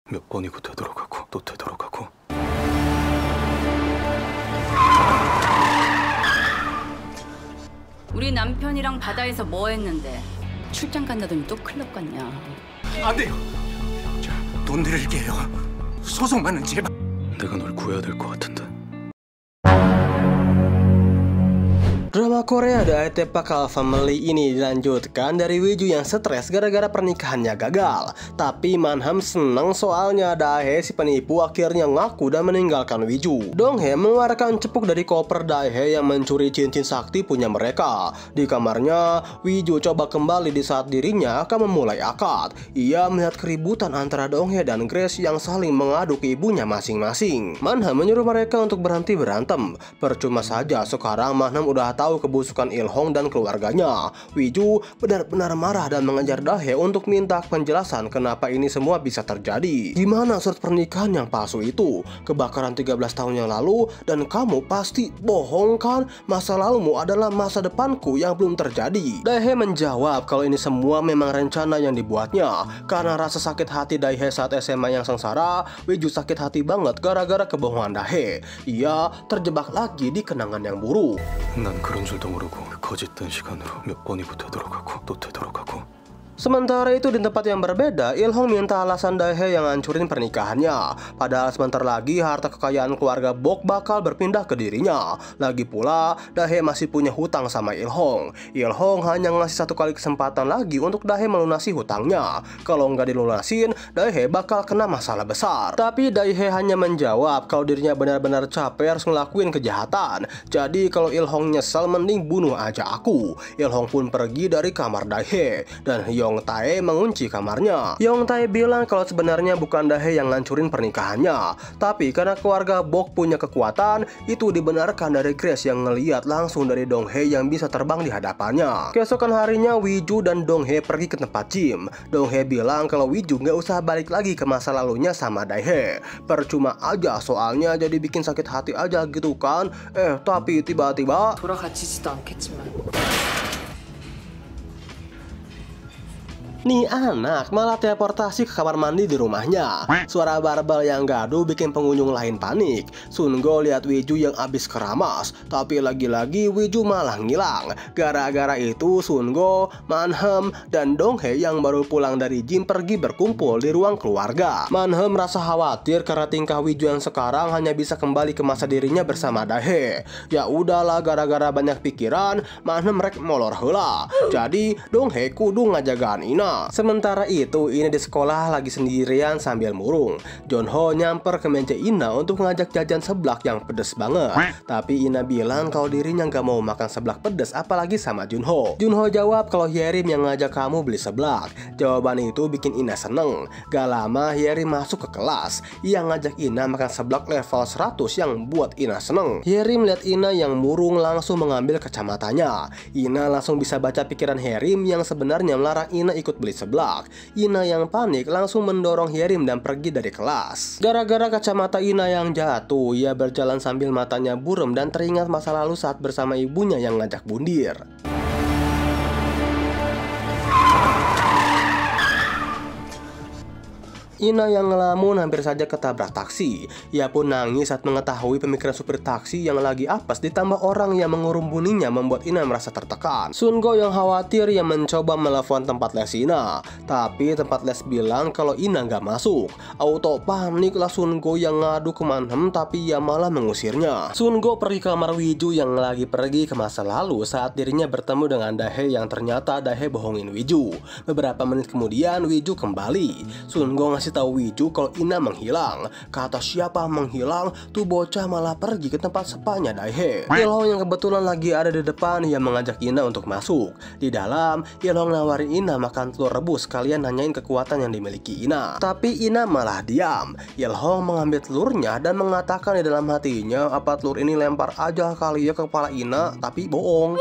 몇 번이고 되돌아가고 또 되돌아가고. 우리 남편이랑 바다에서 뭐 했는데? 출장 간다더니 또 클럽 갔냐? 안 돼요. 자, 돈 드릴게요. 소송만은 제발. 내가 널 구해야 될 것 같은데. Drama Korea The IT Pakal Family ini dilanjutkan dari Wiju yang stres gara-gara pernikahannya gagal. Tapi Manham seneng soalnya Dae si penipu akhirnya ngaku dan meninggalkan Wiju. Donghae mengeluarkan cepuk dari koper Dae yang mencuri cincin sakti punya mereka. Di kamarnya, Wiju coba kembali di saat dirinya akan memulai akad. Ia melihat keributan antara Donghae dan Grace yang saling mengadu ke ibunya masing-masing. Manham menyuruh mereka untuk berhenti berantem. Percuma saja, sekarang Manham udah tahu kebusukan Il-hong dan keluarganya. Wiju benar-benar marah dan mengejar Dae untuk minta penjelasan kenapa ini semua bisa terjadi. Gimana surat pernikahan yang palsu itu? Kebakaran 13 tahun yang lalu dan kamu pasti bohong kan? Masa lalumu adalah masa depanku yang belum terjadi. Dae menjawab kalau ini semua memang rencana yang dibuatnya. Karena rasa sakit hati Dae saat SMA yang sengsara, Wiju sakit hati banget gara-gara kebohongan Dae. Ia terjebak lagi di kenangan yang buruk. 난 그런 줄도 모르고 거짓된 시간으로 몇 번이고 되돌아가고 또 되돌아가고. Sementara itu di tempat yang berbeda, Il-hong minta alasan Dae yang ngancurin pernikahannya. Padahal sebentar lagi harta kekayaan keluarga Bok bakal berpindah ke dirinya. Lagi pula, Dae masih punya hutang sama Il-hong. Il-hong hanya ngasih satu kali kesempatan lagi untuk Dae melunasi hutangnya. Kalau nggak dilunasin, Dae bakal kena masalah besar. Tapi Dae hanya menjawab kalau dirinya benar-benar capek harus ngelakuin kejahatan. Jadi kalau Il-hong nyesel mending bunuh aja aku. Il-hong pun pergi dari kamar Dae. Dan Yong Tae mengunci kamarnya. Yong Tae bilang kalau sebenarnya bukan Dae yang ngancurin pernikahannya, tapi karena keluarga Bok punya kekuatan, itu dibenarkan dari Grace yang ngeliat langsung dari Donghae yang bisa terbang di hadapannya. Keesokan harinya Wiju dan Donghae pergi ke tempat gym. Donghae bilang kalau Wiju nggak usah balik lagi ke masa lalunya sama Dae. Percuma aja soalnya jadi bikin sakit hati aja gitu kan. Tapi tiba-tiba 돌아가지지도 않겠지만. nih anak malah teleportasi ke kamar mandi di rumahnya. Suara barbel yang gaduh bikin pengunjung lain panik. Sungo lihat Wiju yang abis keramas, tapi lagi-lagi Wiju malah ngilang. Gara-gara itu Sungo, Manhem, dan Donghae yang baru pulang dari gym pergi berkumpul di ruang keluarga. Manhem merasa khawatir karena tingkah Wiju yang sekarang hanya bisa kembali ke masa dirinya bersama Dae. Ya udahlah, gara-gara banyak pikiran, Manhem rek molor heula. Jadi Donghae kudu ngajagaan Ina. Sementara itu, Ina di sekolah lagi sendirian sambil murung. Junho nyamper ke meja Ina untuk ngajak jajan seblak yang pedes banget. Tapi Ina bilang kalau dirinya nggak mau makan seblak pedes apalagi sama Junho. Junho jawab kalau Hyerim yang ngajak kamu beli seblak. Jawaban itu bikin Ina seneng. Gak lama Hyerim masuk ke kelas. Ia ngajak Ina makan seblak level 100 yang buat Ina seneng. Hyerim lihat Ina yang murung langsung mengambil kacamatanya. Ina langsung bisa baca pikiran Hyerim yang sebenarnya melarang Ina ikut beli seblak. Ina yang panik langsung mendorong Hyerim dan pergi dari kelas. Gara-gara kacamata Ina yang jatuh, ia berjalan sambil matanya buram dan teringat masa lalu saat bersama ibunya yang ngajak bundir. Ina yang ngelamun hampir saja ketabrak taksi. Ia pun nangis saat mengetahui pemikiran supir taksi yang lagi apes ditambah orang yang mengerumbuninya membuat Ina merasa tertekan. Sungo yang khawatir yang mencoba menelepon tempat les Ina, tapi tempat les bilang kalau Ina nggak masuk. Auto paniklah Sungo yang ngadu ke Manhem tapi ia malah mengusirnya. Sungo pergi ke kamar Wiju yang lagi pergi ke masa lalu saat dirinya bertemu dengan Dae yang ternyata Dae bohongin Wiju. Beberapa menit kemudian Wiju kembali. Sungo ngasih tahu Wiju kalau Ina menghilang. Kata siapa menghilang, tuh bocah malah pergi ke tempat spanya Dae. Il-hong yang kebetulan lagi ada di depan yang mengajak Ina untuk masuk. Di dalam, Il-hong nawarin Ina makan telur rebus sekalian nanyain kekuatan yang dimiliki Ina. Tapi Ina malah diam. Il-hong mengambil telurnya dan mengatakan di dalam hatinya, apa telur ini lempar aja kali ya ke kepala Ina, tapi bohong.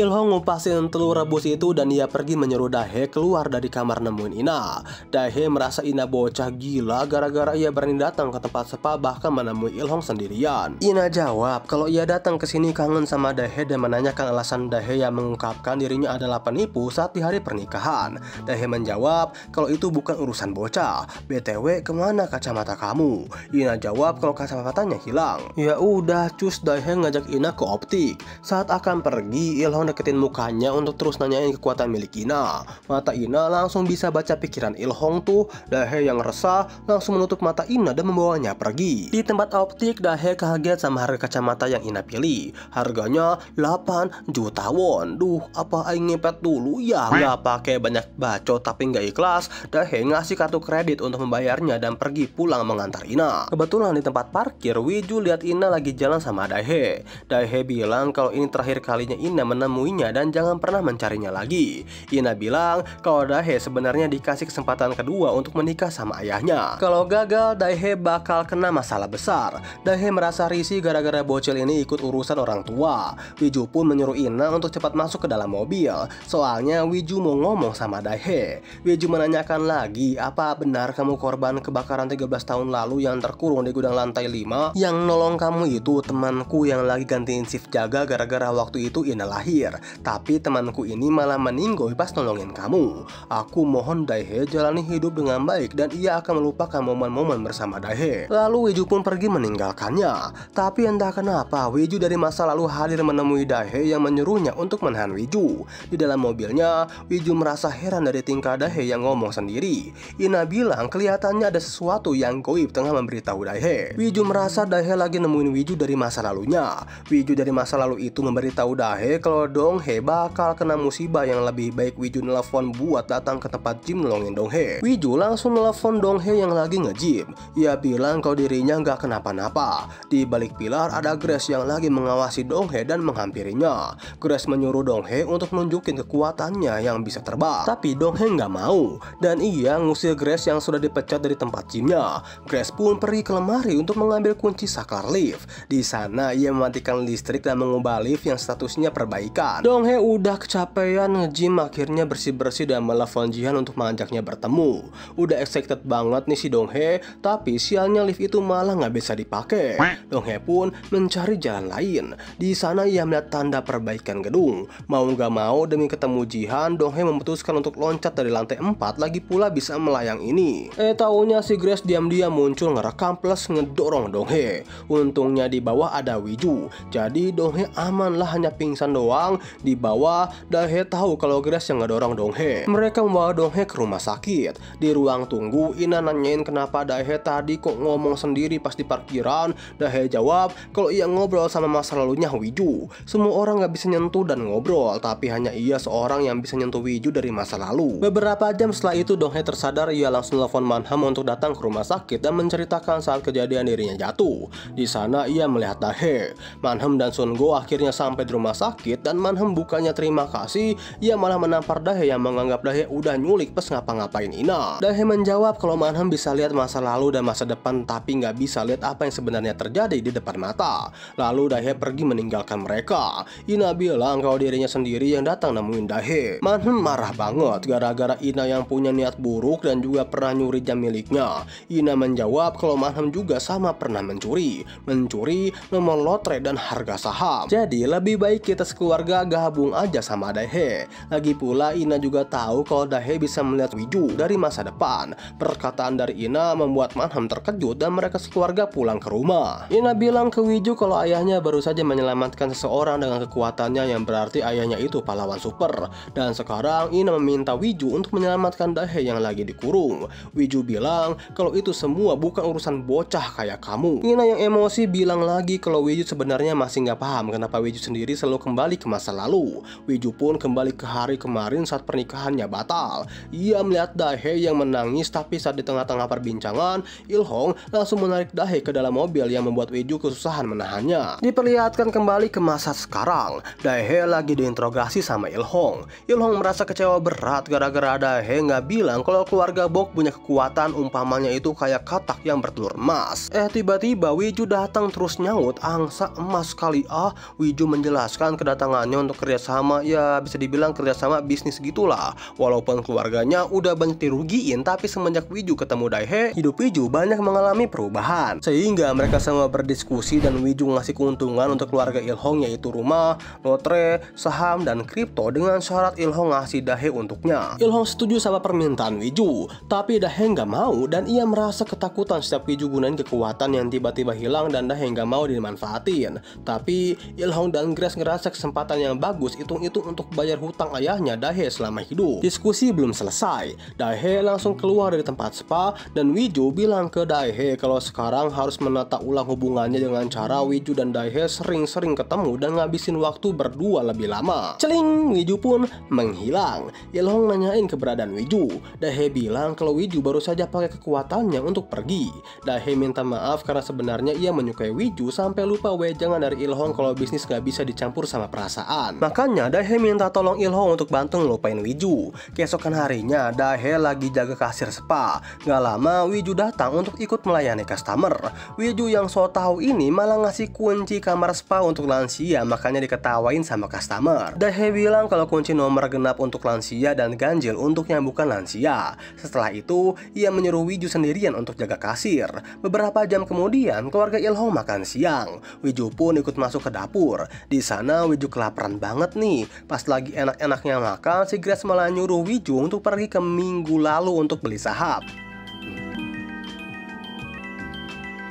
Ilhong ngupasin telur rebus itu dan ia pergi menyuruh Dahe keluar dari kamar nemuin Ina. Dahe merasa Ina bocah gila gara-gara ia berani datang ke tempat spa bahkan menemui Ilhong sendirian. Ina jawab kalau ia datang ke sini kangen sama Dahe dan menanyakan alasan Dahe yang mengungkapkan dirinya adalah penipu saat di hari pernikahan. Dahe menjawab kalau itu bukan urusan bocah. BTW kemana kacamata kamu? Ina jawab kalau kacamatanya hilang. Ya udah, cus Dahe ngajak Ina ke optik. Saat akan pergi, Ilhong deketin mukanya untuk terus nanyain kekuatan milik Ina. Mata Ina langsung bisa baca pikiran Ilhong tuh. Dahe yang resah langsung menutup mata Ina dan membawanya pergi. Di tempat optik, Dahe kaget sama harga kacamata yang Ina pilih. Harganya 8 juta won. Duh, apa aing ngepet dulu ya? Nggak pakai banyak bacot tapi nggak ikhlas, Dahe ngasih kartu kredit untuk membayarnya dan pergi pulang mengantar Ina. Kebetulan di tempat parkir, Wiju lihat Ina lagi jalan sama Dahe. Dahe bilang kalau ini terakhir kalinya Ina menemuinya dan jangan pernah mencarinya lagi. Ina bilang kalau Dahe sebenarnya dikasih kesempatan kedua untuk menikah sama ayahnya. Kalau gagal, Dahe bakal kena masalah besar. Dahe merasa risih gara-gara bocil ini ikut urusan orang tua. Wiju pun menyuruh Ina untuk cepat masuk ke dalam mobil. Soalnya Wiju mau ngomong sama Dahe. Wiju menanyakan lagi, apa benar kamu korban kebakaran 13 tahun lalu yang terkurung di gudang lantai 5? Yang nolong kamu itu temanku yang lagi gantiin shift jaga gara-gara waktu itu Ina lahir. Tapi temanku ini malah meninggoy pas nolongin kamu. Aku mohon Dahe jalani hidup dengan baik dan ia akan melupakan momen-momen bersama Dahe. Lalu Wiju pun pergi meninggalkannya. Tapi entah kenapa Wiju dari masa lalu hadir menemui Dahe yang menyuruhnya untuk menahan Wiju. Di dalam mobilnya, Wiju merasa heran dari tingkah Dahe yang ngomong sendiri. Ina bilang kelihatannya ada sesuatu yang goib tengah memberitahu Dahe. Wiju merasa Dahe lagi nemuin Wiju dari masa lalunya. Wiju dari masa lalu itu memberitahu Dahe kalau Donghae bakal kena musibah yang lebih baik Wiju nelfon buat datang ke tempat gym nolongin Donghae. Wiju langsung nelfon Donghae yang lagi nge-gym. Ia bilang kalau dirinya nggak kenapa-napa. Di balik pilar ada Grace yang lagi mengawasi Donghae dan menghampirinya. Grace menyuruh Donghae untuk nunjukin kekuatannya yang bisa terbang. Tapi Donghae nggak mau dan ia ngusir Grace yang sudah dipecat dari tempat gymnya. Grace pun pergi ke lemari untuk mengambil kunci saklar lift. Di sana ia mematikan listrik dan mengubah lift yang statusnya perbaikan. Donghae udah kecapean nge-gym, akhirnya bersih-bersih dan menelepon Jihan untuk mengajaknya bertemu. Udah excited banget nih si Donghae, tapi sialnya lift itu malah nggak bisa dipakai. Donghae pun mencari jalan lain. Di sana ia melihat tanda perbaikan gedung. Mau nggak mau demi ketemu Jihan, Donghae memutuskan untuk loncat dari lantai 4, lagi pula bisa melayang ini. Taunya si Grace diam-diam muncul ngerekam plus ngedorong Donghae. Untungnya di bawah ada Wiju, jadi Donghae aman lah, hanya pingsan doang. Di bawah Dahe tahu kalau Grace yang ngedorong Donghae. Mereka membawa Donghae ke rumah sakit. Di ruang tunggu, Ina nanyain kenapa Dahe tadi kok ngomong sendiri pas di parkiran. Dahe jawab kalau ia ngobrol sama masa lalunya Wiju. Semua orang nggak bisa nyentuh dan ngobrol, tapi hanya ia seorang yang bisa nyentuh Wiju dari masa lalu. Beberapa jam setelah itu Donghae tersadar. Ia langsung telepon Manham untuk datang ke rumah sakit dan menceritakan saat kejadian dirinya jatuh. Di sana ia melihat Dahe. Manham dan Sungo akhirnya sampai di rumah sakit dan Manham bukannya terima kasih, ia malah menampar Dahe yang menganggap Dahe udah nyulik pas ngapa-ngapain Ina. Dahe menjawab kalau Manham bisa lihat masa lalu dan masa depan tapi nggak bisa lihat apa yang sebenarnya terjadi di depan mata. Lalu Dahe pergi meninggalkan mereka. Ina bilang kalau dirinya sendiri yang datang nemuin Dahe. Manham marah banget gara-gara Ina yang punya niat buruk dan juga pernah nyuri jam miliknya. Ina menjawab kalau Manham juga sama pernah mencuri nomor lotre dan harga saham. Jadi lebih baik kita sekeluarga gabung aja sama Dahe. Lagi pula Ina juga tahu kalau Dahe bisa melihat Wiju dari masa depan. Perkataan dari Ina membuat Manham terkejut dan mereka sekeluarga pulang ke rumah. Ina bilang ke Wiju kalau ayahnya baru saja menyelamatkan seseorang dengan kekuatannya yang berarti ayahnya itu pahlawan super. Dan sekarang Ina meminta Wiju untuk menyelamatkan Dahe yang lagi dikurung. Wiju bilang kalau itu semua bukan urusan bocah kayak kamu. Ina yang emosi bilang lagi kalau Wiju sebenarnya masih nggak paham kenapa Wiju sendiri selalu kembali ke masa lalu. Wiju pun kembali ke hari kemarin saat pernikahannya batal. Ia melihat Dahe yang menangis, tapi saat di tengah-tengah perbincangan, Ilhong langsung menarik Dahe ke dalam mobil yang membuat Wiju kesusahan menahannya. Diperlihatkan kembali ke masa sekarang. Dahe lagi diinterogasi sama Ilhong. Ilhong merasa kecewa berat gara-gara Dahe nggak bilang kalau keluarga Bok punya kekuatan umpamanya itu kayak katak yang bertelur emas. Tiba-tiba Wiju datang terus nyaut, angsa emas kali ah. Wiju menjelaskan kedatangan temannya untuk kerjasama, ya bisa dibilang kerjasama bisnis gitulah. Walaupun keluarganya udah banyak dirugiin, tapi semenjak Wiju ketemu Daehae, hidup Wiju banyak mengalami perubahan. Sehingga mereka semua berdiskusi dan Wiju ngasih keuntungan untuk keluarga Ilhong, yaitu rumah, lotre, saham, dan kripto dengan syarat Ilhong ngasih Daehae untuknya. Ilhong setuju sama permintaan Wiju, tapi Daehae nggak mau dan ia merasa ketakutan setiap Wiju gunain kekuatan yang tiba-tiba hilang dan Daehae nggak mau dimanfaatin. Tapi Ilhong dan Grace ngerasa kesempatan yang bagus itu untuk bayar hutang ayahnya Daehae selama hidup. Diskusi belum selesai, Daehae langsung keluar dari tempat spa dan Wiju bilang ke Daehae kalau sekarang harus menata ulang hubungannya dengan cara Wiju dan Daehae sering-sering ketemu dan ngabisin waktu berdua lebih lama. Celing, Wiju pun menghilang. Ilhong nanyain keberadaan Wiju. Daehae bilang kalau Wiju baru saja pakai kekuatannya untuk pergi. Daehae minta maaf karena sebenarnya ia menyukai Wiju sampai lupa wejangan dari Ilhong kalau bisnis gak bisa dicampur sama perasaan. Makanya Daehae minta tolong Ilhong untuk bantu ngelupain Wiju. Keesokan harinya Daehae lagi jaga kasir spa. Gak lama Wiju datang untuk ikut melayani customer. Wiju yang so tahu ini malah ngasih kunci kamar spa untuk lansia, makanya diketawain sama customer. Daehae bilang kalau kunci nomor genap untuk lansia dan ganjil untuk yang bukan lansia. Setelah itu ia menyuruh Wiju sendirian untuk jaga kasir. Beberapa jam kemudian keluarga Ilhong makan siang. Wiju pun ikut masuk ke dapur. Di sana Wiju kelaparan banget nih. Pas lagi enak-enaknya makan, si Grace malah nyuruh Wiju untuk pergi ke minggu lalu untuk beli saham.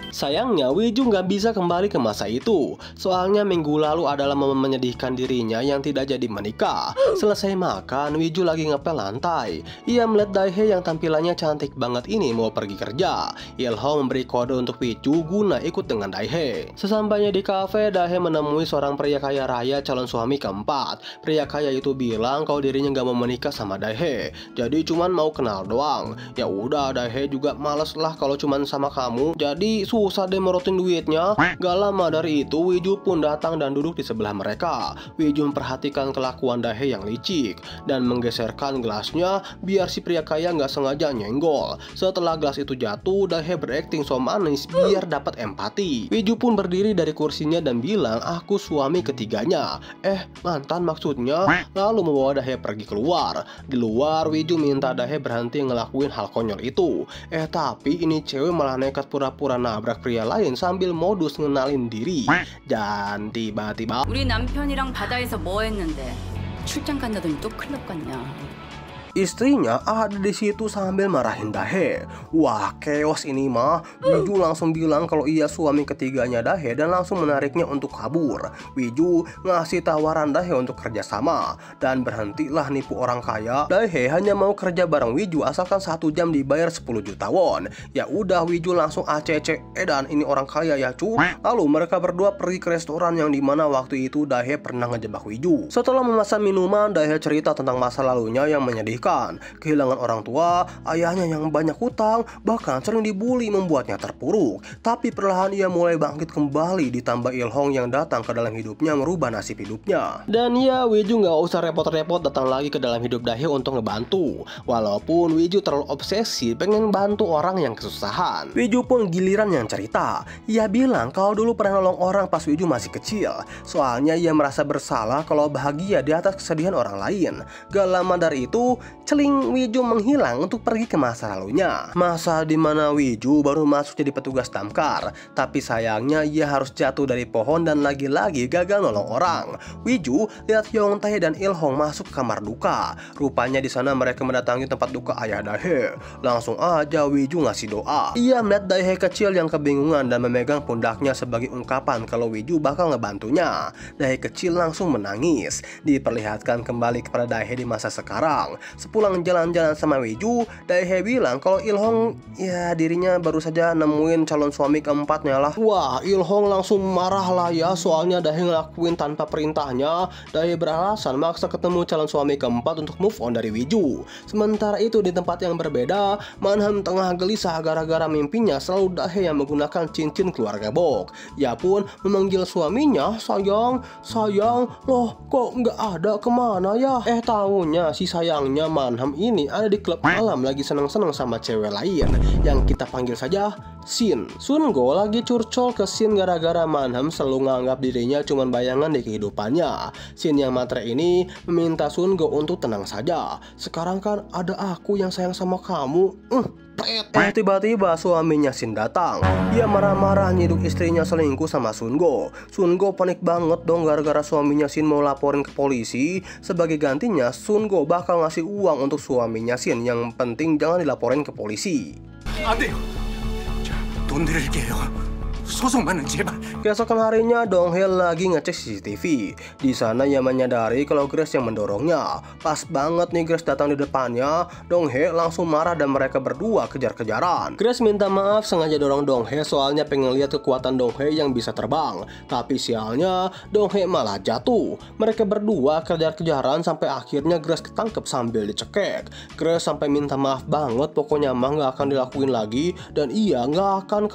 Sayangnya Wiju nggak bisa kembali ke masa itu. Soalnya minggu lalu adalah momen menyedihkan dirinya yang tidak jadi menikah. Selesai makan, Wiju lagi ngepel lantai. Ia melihat Daehae yang tampilannya cantik banget ini mau pergi kerja. Ilhong memberi kode untuk Wiju guna ikut dengan Daehae. Sesampainya di kafe, Daehae menemui seorang pria kaya raya calon suami keempat. Pria kaya itu bilang kalau dirinya nggak mau menikah sama Daehae, jadi cuman mau kenal doang. Ya udah, Daehae juga males lah kalau cuman sama kamu. Jadi susah deh merotin duitnya. Gak lama dari itu Wiju pun datang dan duduk di sebelah mereka. Wiju memperhatikan kelakuan Daehae yang licik dan menggeserkan gelasnya biar si pria kaya nggak sengaja nyenggol. Setelah gelas itu jatuh, Daehae berakting so manis biar dapat empati. Wiju pun berdiri dari kursinya dan bilang, aku suami ketiganya. Mantan maksudnya. Lalu membawa Daehae pergi keluar. Di luar Wiju minta Daehae berhenti ngelakuin hal konyol itu. Tapi ini cewek malah nekat pura-pura nabrak pria lain sambil modus ngenalin diri. Dan tiba-tiba 우리 남편이랑 바다에서 뭐 했는데 출장 간다더니 또 클럽 갔냐. istrinya ada di situ sambil marahin Daehae. Wah, chaos ini mah. Wiju langsung bilang kalau ia suami ketiganya Daehae dan langsung menariknya untuk kabur. Wiju ngasih tawaran Daehae untuk kerjasama dan berhentilah nipu orang kaya. Daehae hanya mau kerja bareng Wiju asalkan 1 jam dibayar 10 juta won. Ya udah, Wiju langsung ACC. Dan ini orang kaya ya cu. Lalu mereka berdua pergi ke restoran yang dimana waktu itu Daehae pernah ngejebak Wiju. Setelah memesan minuman, Daehae cerita tentang masa lalunya yang menyedihkan. Kehilangan orang tua, ayahnya yang banyak hutang, bahkan sering dibully membuatnya terpuruk. Tapi perlahan ia mulai bangkit kembali, ditambah Ilhong yang datang ke dalam hidupnya merubah nasib hidupnya. Dan ya, Wiju nggak usah repot-repot datang lagi ke dalam hidup Daehae untuk ngebantu. Walaupun Wiju terlalu obsesi pengen bantu orang yang kesusahan. Wiju pun giliran yang cerita. Ia bilang kalau dulu pernah nolong orang pas Wiju masih kecil. Soalnya ia merasa bersalah kalau bahagia di atas kesedihan orang lain. Gak lama dari itu, celing, Wiju menghilang untuk pergi ke masa lalunya. Masa dimana Wiju baru masuk jadi petugas damkar. Tapi sayangnya ia harus jatuh dari pohon dan lagi-lagi gagal nolong orang. Wiju lihat Hyung-tae dan Ilhong masuk ke kamar duka. Rupanya di sana mereka mendatangi tempat duka ayah Daehae. Langsung aja Wiju ngasih doa. Ia melihat Daehae kecil yang kebingungan dan memegang pundaknya sebagai ungkapan kalau Wiju bakal ngebantunya. Daehae kecil langsung menangis. Diperlihatkan kembali kepada Daehae di masa sekarang. Sepulang jalan-jalan sama Wiju, Daehae bilang kalau Ilhong ya dirinya baru saja nemuin calon suami keempatnya lah. Wah, Ilhong langsung marah lah ya, soalnya Daehae ngelakuin tanpa perintahnya. Daehae beralasan maksa ketemu calon suami keempat untuk move on dari Wiju. Sementara itu di tempat yang berbeda, Manhan tengah gelisah gara-gara mimpinya selalu Daehae yang menggunakan cincin keluarga Bok. Ia pun memanggil suaminya, sayang, loh kok nggak ada, kemana ya? Taunya si sayangnya Manham ini ada di klub malam lagi senang-senang sama cewek lain yang kita panggil saja Shin. Sungo lagi curcol ke Shin gara-gara Manham selalu nganggap dirinya cuma bayangan di kehidupannya. Shin yang matre ini meminta Sungo untuk tenang saja. Sekarang kan ada aku yang sayang sama kamu. Tiba-tiba suaminya Shin datang. Ia marah-marah nyiduk istrinya selingkuh sama Sungo. Sungo panik banget dong gara-gara suaminya Shin mau laporin ke polisi. Sebagai gantinya Sungo bakal ngasih uang untuk suaminya Shin. Yang penting jangan dilaporin ke polisi. 안 돼요. 자, 돈 드릴게요. 소송만은 제발. Keesokan harinya Dong-hae lagi ngecek CCTV. Di sana ia menyadari kalau Grace yang mendorongnya. Pas banget nih Grace datang di depannya. Dong-hae langsung marah dan mereka berdua kejar-kejaran. Grace minta maaf sengaja dorong Dong-hae soalnya pengen lihat kekuatan Dong-hae yang bisa terbang. Tapi sialnya Dong-hae malah jatuh. Mereka berdua kejar-kejaran sampai akhirnya Grace ketangkep sambil dicekek. Grace sampai minta maaf banget, pokoknya mah nggak akan dilakuin lagi dan ia nggak akan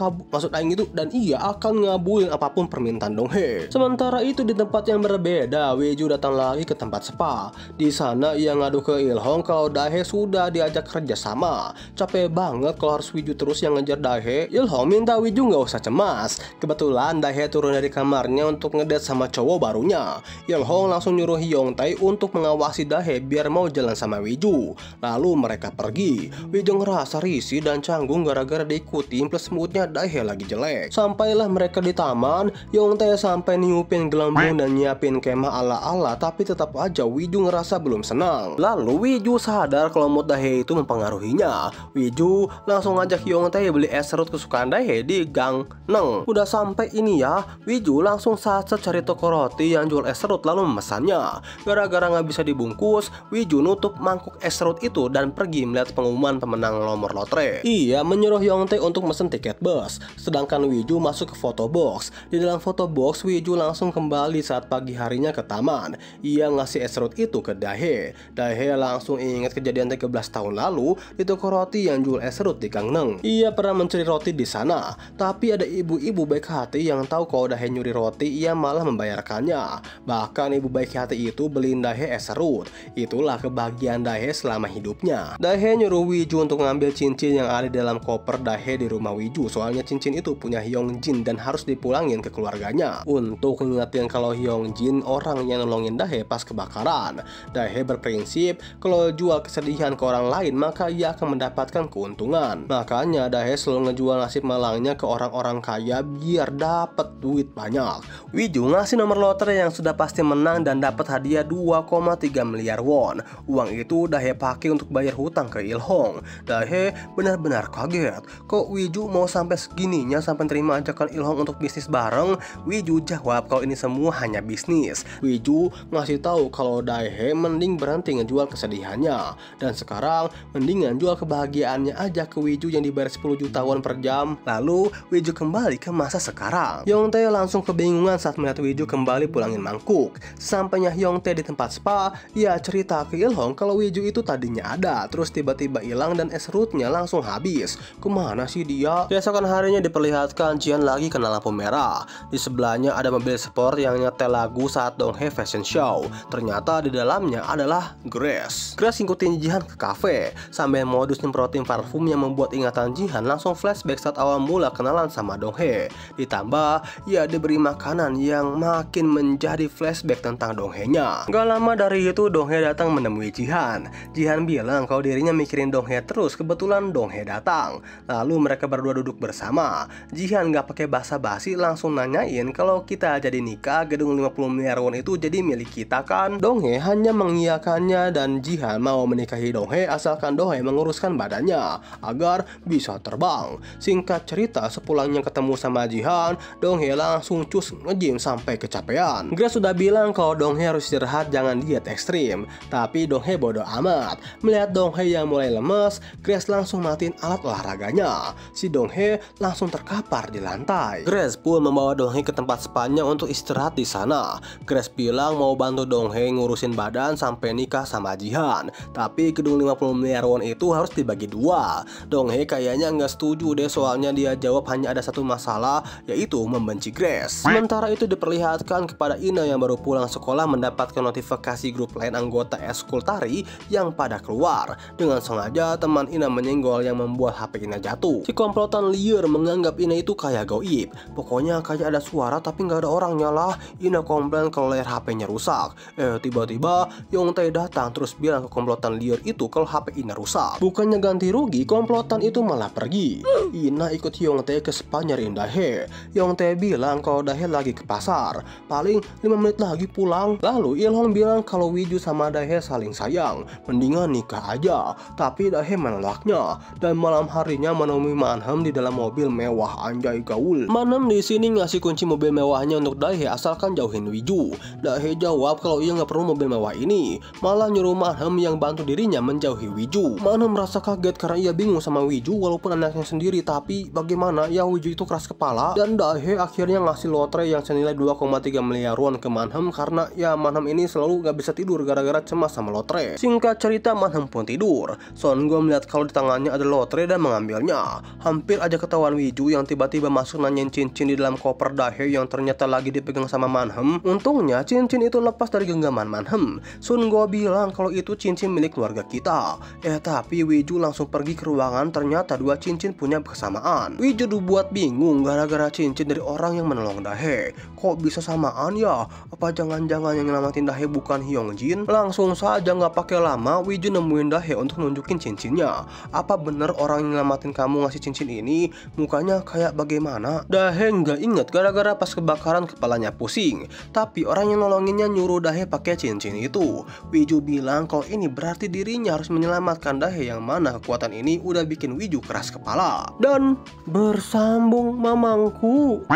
dan ia akan ngabulin apapun permintaan Dong-hae. Sementara itu di tempat yang berbeda, Wiju datang lagi ke tempat spa. Di sana ia ngadu ke Il-hong kalau Dae sudah diajak kerja sama. Capek banget kalau harus Wiju terus yang ngejar Dae. Il-hong minta Wiju nggak usah cemas. Kebetulan Dae turun dari kamarnya untuk ngedate sama cowok barunya. Il-hong langsung nyuruh Hyung-tae untuk mengawasi Dae biar mau jalan sama Wiju. Lalu mereka pergi. Wiju ngerasa risih dan canggung gara-gara diikutin plus moodnya Dae lagi jelek. Sampailah mereka di taman, Hyung-tae sampai niupin gelembung dan nyiapin kemah ala-ala, tapi tetap aja Wiju ngerasa belum senang. Lalu Wiju sadar kalau mood Dae itu mempengaruhinya. Wiju langsung ngajak Hyung-tae beli es serut kesukaan Dae di Gang Neng. Udah sampai ini ya, Wiju langsung satset cari toko roti yang jual es serut lalu memesannya. Gara-gara nggak bisa dibungkus, Wiju nutup mangkuk es serut itu dan pergi melihat pengumuman pemenang nomor lotre. Ia menyuruh Hyung-tae untuk mesen tiket bus, sedangkan Wiju masuk ke foto box. Di dalam foto box, Wiju langsung kembali saat pagi harinya ke taman. Ia ngasih es serut itu ke Dae. Dae langsung ingat kejadian 13 tahun lalu di toko roti yang jual es serut di Gangneng. Ia pernah mencuri roti di sana, tapi ada ibu-ibu baik hati yang tahu kalau Dae nyuri roti, ia malah membayarkannya. Bahkan ibu baik hati itu beliin Dae es serut. Itulah kebahagiaan Dae selama hidupnya. Dae nyuruh Wiju untuk ngambil cincin yang ada di dalam koper Dae di rumah Wiju, soalnya cincin itu punya Hyung-jin dan harus dipulangin ke keluarganya. Untuk ngingetin kalau Hyung-jin orang yang nolongin Dae pas kebakaran. Dae berprinsip kalau jual kesedihan ke orang lain maka ia akan mendapatkan keuntungan. Makanya Dae selalu ngejual nasib malangnya ke orang-orang kaya biar dapat duit banyak. Wiju ngasih nomor lotre yang sudah pasti menang dan dapat hadiah 2,3 miliar won. Uang itu Dae pakai untuk bayar hutang ke Il-hong. Dae benar-benar kaget. Kok Wiju mau sampai segininya sampai terima ajakan Il-hong untuk bisnis bareng? Wiju jawab kalau ini semua hanya bisnis. Wiju ngasih tahu kalau Dae mending berhenti ngejual kesedihannya dan sekarang mendingan jual kebahagiaannya aja ke Wiju yang dibayar 10 juta won per jam. Lalu Wiju kembali ke masa sekarang. Hyung-tae langsung kebingungan saat melihat Wiju kembali pulangin mangkuk. Sampainya Hyung-tae di tempat spa, ia cerita ke Il-hong kalau Wiju itu tadinya ada, terus tiba-tiba hilang dan es serutnya langsung habis. Kemana sih dia? Keesokan harinya diperlihatkan Jihan lagi kena lampu merah. Di sebelahnya ada mobil sport yang nyetel lagu saat Dong-hae fashion show. Ternyata di dalamnya adalah Grace. Grace ngikutin Jihan ke kafe sambil modus nyemprotin parfum yang membuat ingatan Jihan langsung flashback saat awal mula kenalan sama Dong-hae. Ditambah ia diberi makanan yang makin menjadi flashback tentang Dong-hae-nya. Gak lama dari itu Dong-hae datang menemui Jihan. Jihan bilang kalau dirinya mikirin Dong-hae terus, kebetulan Dong-hae datang. Lalu mereka berdua duduk bersama. Jihan gak pakai basa-basi langsung nanyain kalau kita jadi nikah gedung 50 miliar won itu jadi milik kita kan? Dong-hae hanya mengiyakannya dan Jihan mau menikahi Dong-hae asalkan Dong-hae menguruskan badannya agar bisa terbang. Singkat cerita, sepulangnya ketemu sama Jihan, Dong-hae langsung cus nge-gym sampai kecapean. Grace sudah bilang kalau Dong-hae harus istirahat, jangan diet ekstrim, tapi Dong-hae bodoh amat. Melihat Dong-hae yang mulai lemes, Grace langsung matiin alat olahraganya. Si Dong-hae langsung terkapar di lantai. Grace pun membawa Dong-hae ke tempat spanya untuk istirahat di sana. Grace bilang mau bantu Dong-hae ngurusin badan sampai nikah sama Jihan. Tapi gedung 50 miliar won itu harus dibagi dua. Dong-hae kayaknya nggak setuju deh, soalnya dia jawab hanya ada satu masalah, yaitu membenci Grace. Sementara itu diperlihatkan kepada Ina yang baru pulang sekolah mendapatkan notifikasi grup lain anggota eskul tari yang pada keluar. Dengan sengaja teman Ina menyenggol yang membuat HP Ina jatuh. Si komplotan liar menganggap Ina itu kayak goib. Pokoknya kayak ada suara tapi nggak ada orangnya lah. Ina komplain kalau layar HP-nya rusak. Tiba-tiba Yongtae datang terus bilang ke komplotan liar itu kalau HP Ina rusak. Bukannya ganti rugi, komplotan itu malah pergi. Ina ikut Yongtae ke spa nyariin Dahe. Yongtae bilang kalau Dahe lagi ke pasar, paling 5 menit lagi pulang. Lalu Ilhong bilang kalau Wiju sama Dahe saling sayang, mendingan nikah aja. Tapi Dahe menolaknya dan malam harinya menemui Manhem di dalam mobil mewah. Anjay gaul. Manhem di sini ngasih kunci mobil mewahnya untuk Dahe asalkan jauhin Wiju. Dahe jawab kalau ia nggak perlu mobil mewah ini, malah nyuruh Manhem yang bantu dirinya menjauhi Wiju. Manhem merasa kaget karena ia bingung sama Wiju walaupun anaknya sendiri, tapi bagaimana ya Wiju itu keras kepala. Dan Dahe akhirnya ngasih lotre yang senilai 2,3 miliar won ke Manhem karena ya Manhem ini selalu nggak bisa tidur gara-gara cemas sama lotre. Singkat cerita Manhem pun tidur. Songo melihat kalau di tangannya ada lotre dan mengambilnya. Hampir aja ketahuan Wiju yang tiba-tiba masuk nanyain cincin di dalam koper Dahe yang ternyata lagi dipegang sama Manhem. Untungnya cincin itu lepas dari genggaman Manhem. Songo bilang kalau itu cincin milik keluarga kita. Tapi Wiju langsung pergi ke ruangan, ternyata dua cincin punya kesamaan. Wiju dibuat bingung gara-gara cincin dari orang yang menolong Dahe. Kok bisa samaan ya? Apa jangan-jangan yang nyelamatin Dahe bukan Hyungjin? Langsung saja nggak pakai lama Wiju nemuin Dahe untuk nunjukin cincinnya. Apa bener orang yang nyelamatin kamu ngasih cincin ini? Mukanya kayak bagaimana? Dahe nggak inget gara-gara pas kebakaran kepalanya pusing. Tapi orang yang nolonginnya nyuruh Dahe pakai cincin itu. Wiju bilang kalau ini berarti dirinya harus menyelamatkan Dahe, yang mana kekuatan ini udah bikin Wiju keras kepala. Dan bersambung mamangku.